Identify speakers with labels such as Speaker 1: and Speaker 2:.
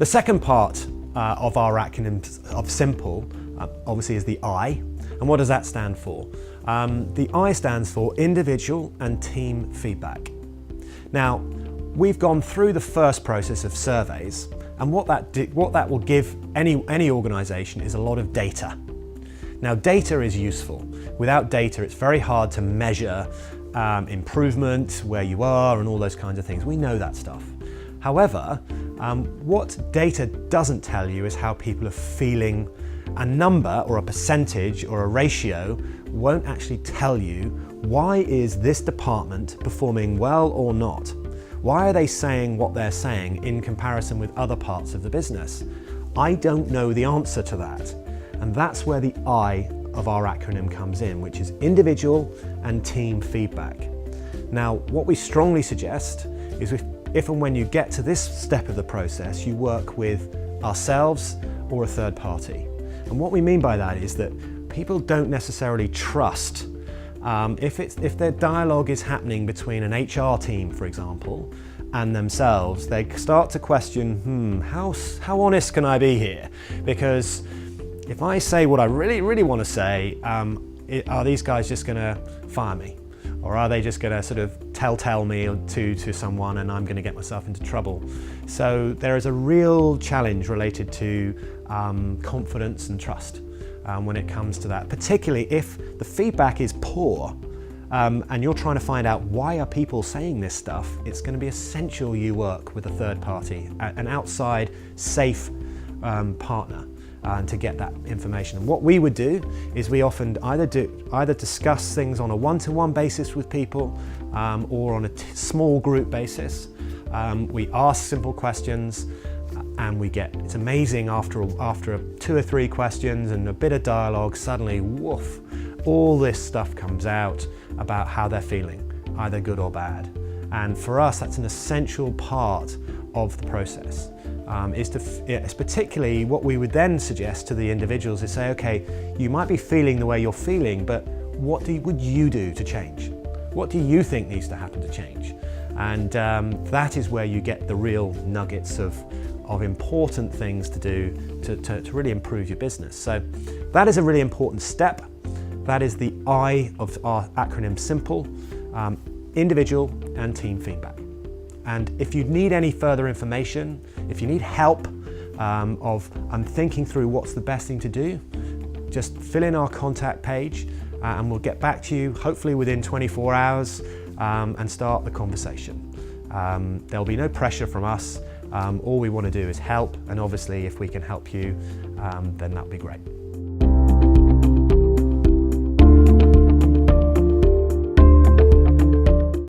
Speaker 1: The second part of our acronym of SIMPLE obviously is the I. And what does that stand for? The I stands for individual and team feedback. Now, we've gone through the first process of surveys, and what that will give any organisation is a lot of data. Now, data is useful. Without data, it's very hard to measure improvement, where you are, and all those kinds of things. We know that stuff. However, what data doesn't tell you is how people are feeling. A number or a percentage or a ratio won't actually tell you why is this department performing well or not. Why are they saying what they're saying in comparison with other parts of the business? I don't know the answer to that. And that's where the I of our acronym comes in, which is individual and team feedback. Now, what we strongly suggest is if and when you get to this step of the process, you work with ourselves or a third party. And what we mean by that is that people don't necessarily trust if their dialogue is happening between an HR team, for example, and themselves, they start to question, how honest can I be here? Because if I say what I really want to say, are these guys just going to fire me? Or are they just going to sort of tell me to someone and I'm going to get myself into trouble? So there is a real challenge related to confidence and trust when it comes to that, particularly if the feedback is poor and you're trying to find out why are people saying this stuff. It's going to be essential you work with a third party, an outside safe partner. To get that information. And what we would do is we often either discuss things on a one-to-one basis with people or on a small group basis. We ask simple questions and it's amazing after 2 or 3 questions and a bit of dialogue, suddenly, woof, all this stuff comes out about how they're feeling, either good or bad. And for us, that's an essential part of the process. It's particularly what we would then suggest to the individuals is say, okay, you might be feeling the way you're feeling, but what would you do to change? What do you think needs to happen to change? And that is where you get the real nuggets of important things to do to really improve your business. So that is a really important step. That is the I of our acronym SIMPLE, individual and team feedback. And if you need any further information, if you need help I'm thinking through what's the best thing to do, just fill in our contact page and we'll get back to you hopefully within 24 hours and start the conversation. There'll be no pressure from us. All we want to do is help, and obviously if we can help you, then that'd be great.